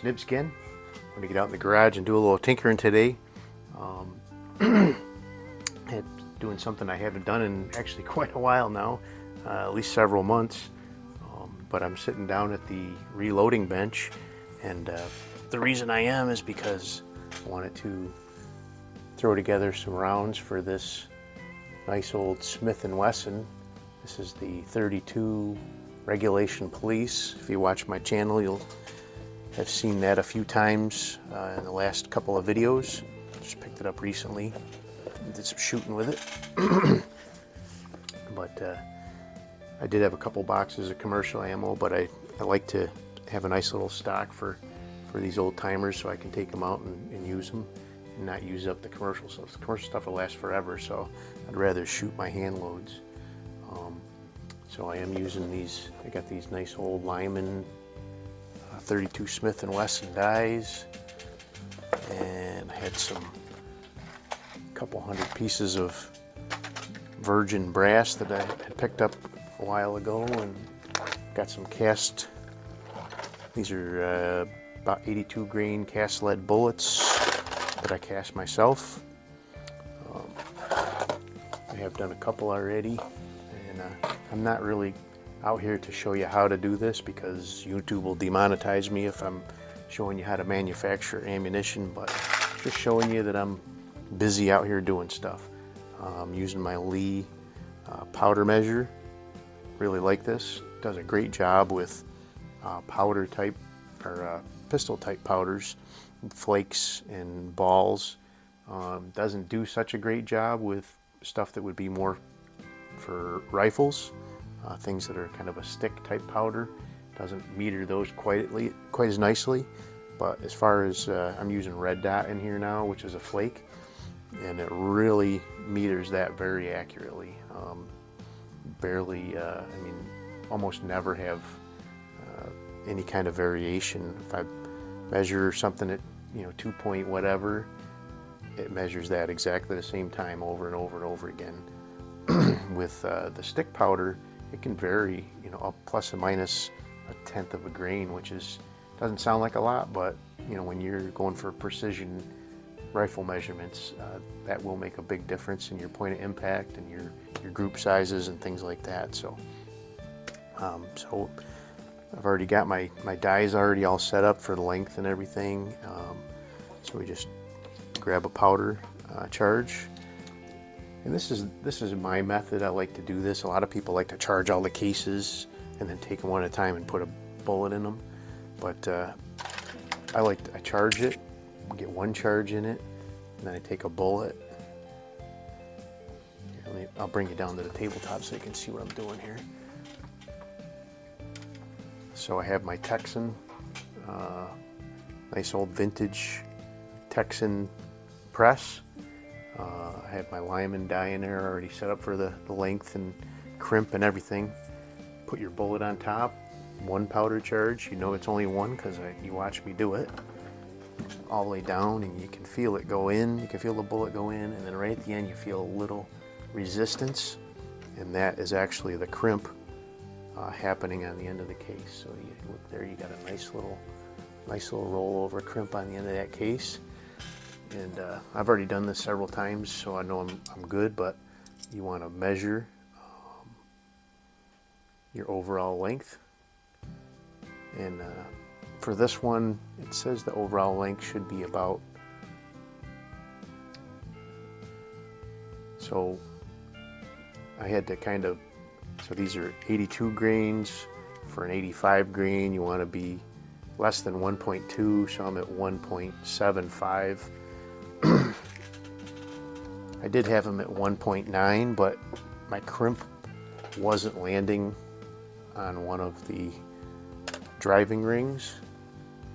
Nib Skin. I'm going to get out in the garage and do a little tinkering today. Doing something I haven't done in actually quite a while now, at least several months. But I'm sitting down at the reloading bench, and the reason I am is because I wanted to throw together some rounds for this nice old Smith & Wesson. This is the 32 Regulation Police. If you watch my channel, you'll have seen that a few times in the last couple of videos. Just picked it up recently, did some shooting with it. But I did have a couple boxes of commercial ammo, but I like to have a nice little stock for these old timers so I can take them out and use them and not use up the commercial stuff. The commercial stuff will last forever, so I'd rather shoot my hand loads. So I am using these. I got these nice old Lyman 32 Smith & Wesson dies, and I had couple hundred pieces of virgin brass that I had picked up a while ago, and got some cast. These are about 82 grain cast lead bullets that I cast myself. I have done a couple already, and I'm not really out here to show you how to do this because YouTube will demonetize me if I'm showing you how to manufacture ammunition, but just showing you that I'm busy out here doing stuff. I'm using my Lee powder measure. Really like this. Does a great job with powder type or pistol type powders, flakes and balls. Doesn't do such a great job with stuff that would be more for rifles, things that are kind of a stick type powder. Doesn't meter those quite as nicely, but as far as I'm using red dot in here now, which is a flake, and it really meters that very accurately. Barely, I mean, almost never have any kind of variation. If I measure something at 2 point whatever, it measures that exactly the same time over and over and over again. With the stick powder, it can vary, up plus or minus a tenth of a grain, which doesn't sound like a lot, but when you're going for precision rifle measurements, that will make a big difference in your point of impact and your group sizes and things like that. So I've already got my dies already all set up for the length and everything. So we just grab a powder charge, and this is my method. I like to do this. A lot of people like to charge all the cases and then take them one at a time and put a bullet in them, but I charge it, get one charge in it, and then I take a bullet. Here, I'll bring you down to the tabletop so you can see what I'm doing here. So I have my Texan, nice old vintage Texan press. I have my Lyman die in there already set up for the length and crimp and everything. Put your bullet on top, one powder charge. It's only one because you watch me do it. All the way down, and you can feel it go in. You can feel the bullet go in, and then right at the end you feel a little resistance, and that is actually the crimp happening on the end of the case. So you look there, you got a nice little rollover crimp on the end of that case. And I've already done this several times, so I know I'm good. But you want to measure your overall length, and for this one, it says the overall length should be about, so I had to so these are 82 grains. For an 85 grain, you want to be less than 1.2, so I'm at 1.75. I did have them at 1.9, but my crimp wasn't landing on one of the driving rings,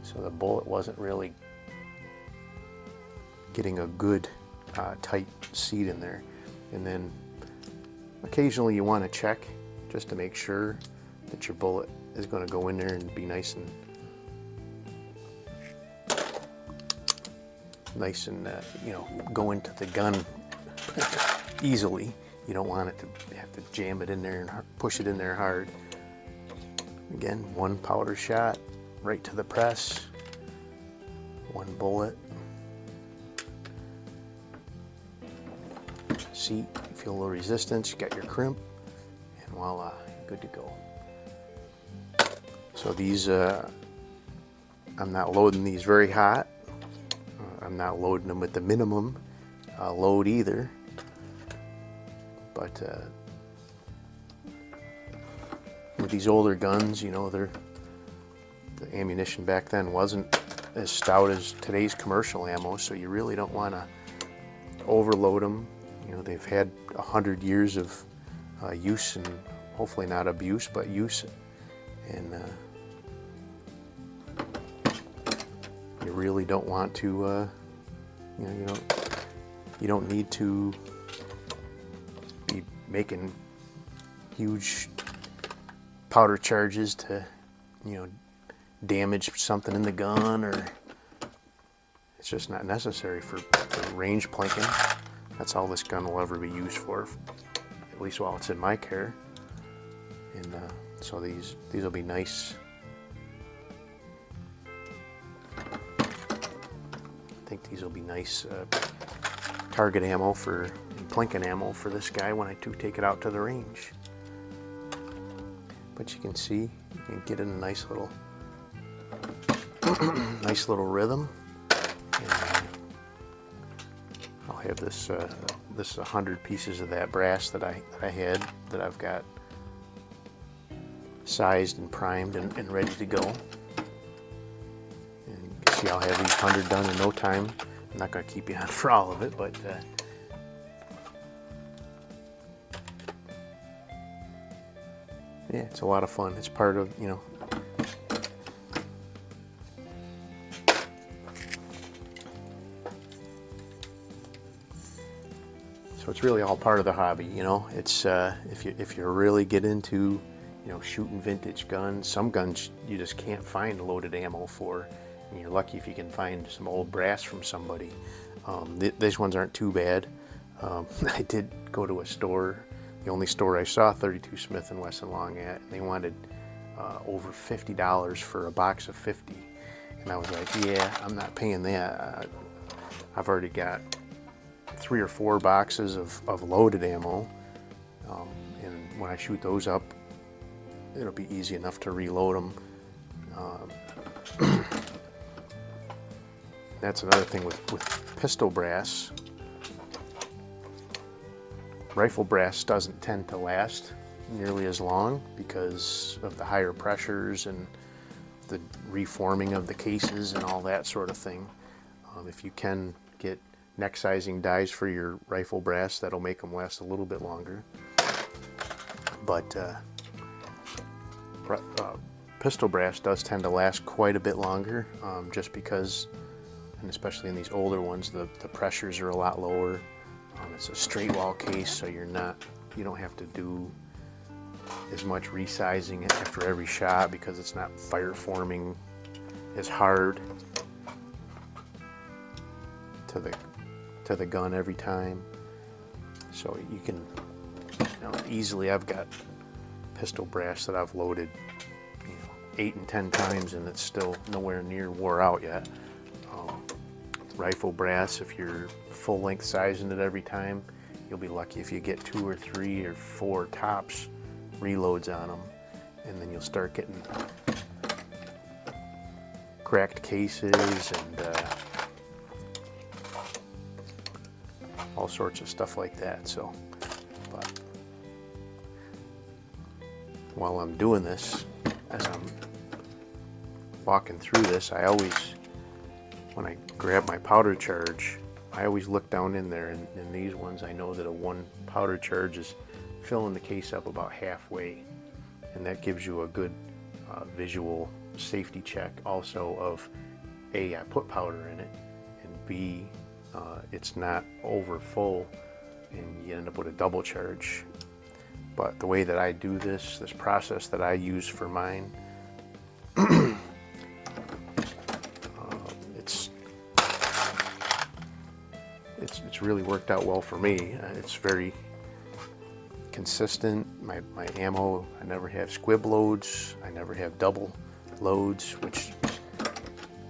so the bullet wasn't really getting a good tight seat in there. And then occasionally you want to check just to make sure that your bullet is going to go in there and be nice and go into the gun easily. You don't want it to have to jam it in there and push it in there hard. Again, one powder shot right to the press, 1 bullet. Seat, feel a little resistance, you got your crimp, and voila, good to go. So these, I'm not loading these very hot. I'm not loading them at the minimum load either. But with these older guns, you know, the ammunition back then wasn't as stout as today's commercial ammo, so you really don't want to overload them. You know, they've had 100 years of use, and hopefully not abuse, but use. And you really don't want to, you know, you don't need to be making huge powder charges to, you know, damage something in the gun, or it's just not necessary for range plinking. That's all this gun will ever be used for, at least while it's in my care. And so these will be nice. I think these will be nice target ammo and plinking ammo for this guy when I do take it out to the range. But you can see, you can get in a nice little nice little rhythm. And I'll have this 100 pieces of that brass that I had, that I've got sized and primed and ready to go. And you can see I'll have these 100 done in no time. I'm not going to keep you on for all of it, but yeah, it's a lot of fun. It's part of, you know, so it's really all part of the hobby, you know. It's if you really get into, you know, shooting vintage guns, some guns you just can't find loaded ammo for, and you're lucky if you can find some old brass from somebody. These ones aren't too bad. I did go to a store, the only store I saw 32 Smith and Wesson long at, and they wanted over $50 for a box of 50, and I was like, yeah, I'm not paying that. I've already got 3 or 4 boxes of loaded ammo, and when I shoot those up, it'll be easy enough to reload them. That's another thing with pistol brass. Rifle brass doesn't tend to last nearly as long because of the higher pressures and the reforming of the cases and all that sort of thing. If you can get neck sizing dies for your rifle brass, that'll make them last a little bit longer. But pistol brass does tend to last quite a bit longer, just because, and especially in these older ones, the pressures are a lot lower. It's a straight wall case, so you don't have to do as much resizing after every shot because it's not fire forming as hard to the gun every time. So you can, you know, easily, I've got pistol brass that I've loaded, you know, 8 and 10 times, and it's still nowhere near wore out yet. Rifle brass, if you're full length sizing it every time, you'll be lucky if you get 2 or 3 or 4 tops reloads on them, and then you'll start getting cracked cases and all sorts of stuff like that. So, but while I'm doing this, as I'm walking through this, I always, when I grab my powder charge, I always look down in there, and in these ones I know that a 1 powder charge is filling the case up about halfway, and that gives you a good visual safety check also of A, I put powder in it, and B, it's not over full and you end up with a double charge. But the way that I do this process that I use for mine, it's really worked out well for me. It's very consistent. My ammo, I never have squib loads. I never have double loads, which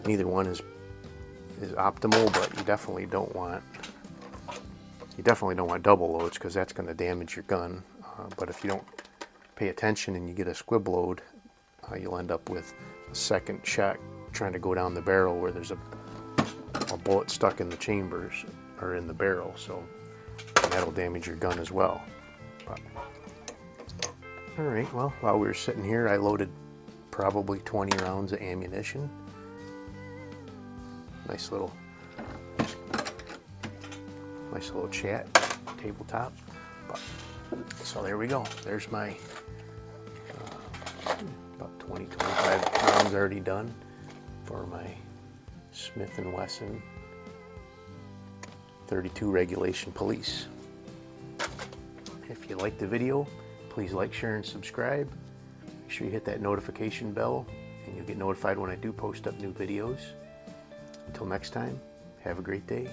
neither one is is optimal, but you definitely don't want double loads because that's going to damage your gun. But if you don't pay attention and you get a squib load, you'll end up with a second shot trying to go down the barrel where there's a bullet stuck in the chambers or in the barrel, so that'll damage your gun as well. But, all right, well, while we were sitting here, I loaded probably 20 rounds of ammunition. Nice little chat tabletop. But, so there we go. There's my about 20-25 rounds already done for my Smith & Wesson 32 regulation police. If you liked the video, please like, share, and subscribe. Make sure you hit that notification bell and you'll get notified when I do post up new videos. Until next time, have a great day.